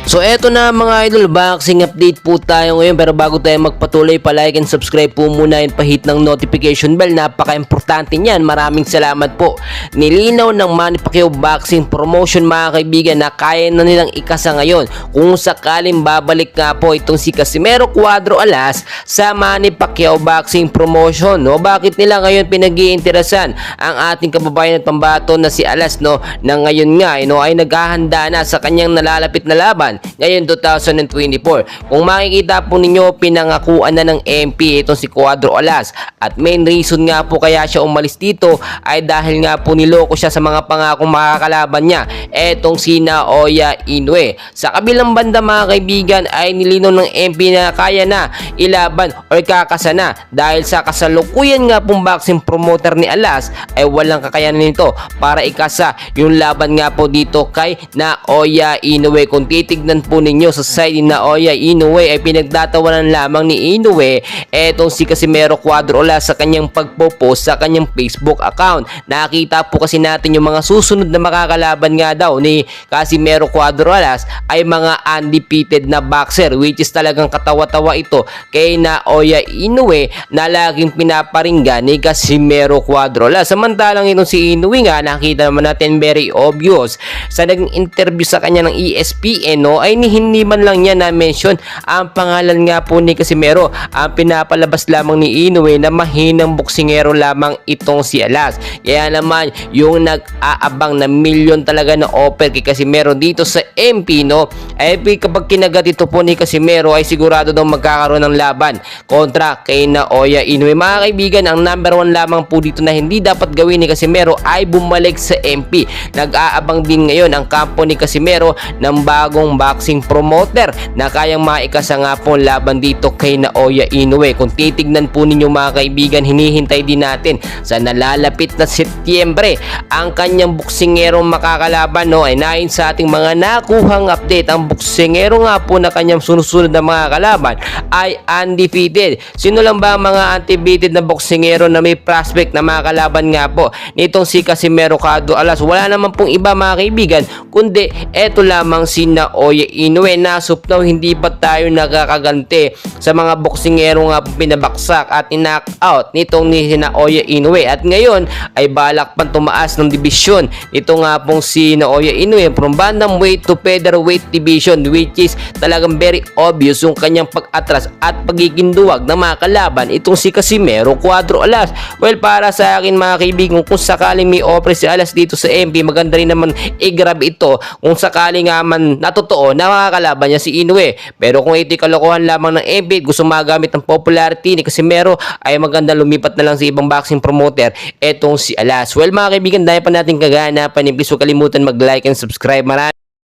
So eto na mga idol, boxing update po tayo ngayon, pero bago tayo magpatuloy, pa-like and subscribe po muna and pahit ng notification bell, napaka-importante niyan. Maraming salamat po. Nilinaw ng Manny Pacquiao Boxing Promotion mga kaibigan na kaya na nilang ikasa ngayon kung sakaling babalik nga po itong si Casimero Cuadro Alas sa Manny Pacquiao Boxing Promotion. No, bakit nila ngayon pinag-iinteresan ang ating kababayan at pambato na si Alas, no, na ngayon nga ay naghahanda na sa kanyang nalalapit na laban ngayon 2024. Kung makikita po ninyo, pinangakuan na ng MP itong si Cuadro Alas, at main reason nga po kaya siya umalis dito ay dahil nga po niloko siya sa mga pangakong makakalaban niya, etong si Naoya Inoue. Sa kabilang banda mga kaibigan ay nilinaw ng MP na kaya na ilaban or kakasa na dahil sa kasalukuyan nga pong boxing promoter ni Alas ay walang kakayanan nito para ikasa yung laban nga po dito kay Naoya Inoue. Kung titignan po ninyo sa side ni Naoya Inoue ay pinagtatawanan lamang ni Inoue etong si Casimero Cuadro Alas sa kanyang pagpo-post sa kanyang Facebook account. Nakita po kasi natin yung mga susunod na makakalaban nga daw ni Casimero Cuadro Alas ay mga undefeated na boxer, which is talagang katawa-tawa ito kay Naoya Inoue na laging pinaparinggan ni Casimero Cuadro Alas. Samantalang itong si Inoue nga, nakita naman natin very obvious sa naging interview sa kanya ng ESPN, no, ay hindi man lang niya na-mention ang pangalan nga po ni Casimero. Ang pinapalabas lamang ni Inoue na mahinang boksingero lamang itong si Alas. Kaya naman yung nag-aabang na milyon talaga na offer kay Casimero dito sa MP, no, ay kapag kinagat ito po ni Casimero ay sigurado daw magkakaroon ng laban kontra kay Naoya Inoue. Mga kaibigan, ang number 1 lamang po dito na hindi dapat gawin ni Casimero ay bumalik sa MP. Nag-aabang din ngayon ang kampo ni Casimero ng bagong boxing promoter na kayang maikasa nga po laban dito kay Naoya Inoue. Kung titignan po ninyo mga kaibigan, hinihintay din natin sa nalalapit na Setyembre ang kanyang boksingero makakalaban, no, ay nain sa ating mga nakuhang update, ang boksingero nga po na kanyang sunusunod na mga kalaban ay undefeated. Sino lang ba ang mga undefeated na boksingero na may prospect na makakalaban nga po nitong si Casimero Cuadro Alas? Wala naman pong iba mga kaibigan kundi eto lamang si Naoya Inoue. Nasupnaw hindi pa tayo nakakaganti sa mga boksingero nga pinabaksak at in-knockout nitong ni Naoya Inoue, at ngayon ay balak pang tumaas ng dibisyon ito nga pong si Naoya Inoue from bantamweight to featherweight division, which is talagang very obvious yung kanyang pag-atras at pagiging duwag na mga kalaban itong si Casimero Cuadro Alas. Well, para sa akin mga kaibigan, kung sakaling may offer si Alas dito sa MP, maganda rin naman i-grab ito kung sakaling nga man natotoo na makakalaban niya si Inoue. Pero kung ito'y kalokohan lamang ng MP, gusto magamit ng popularity ni Casimero, ay maganda lumipat na lang sa ibang boxing promoter etong si Alas. Well mga kaibigan, dahil pa natin kaganapan, please huwag kalimutan mag-like and subscribe. Maraming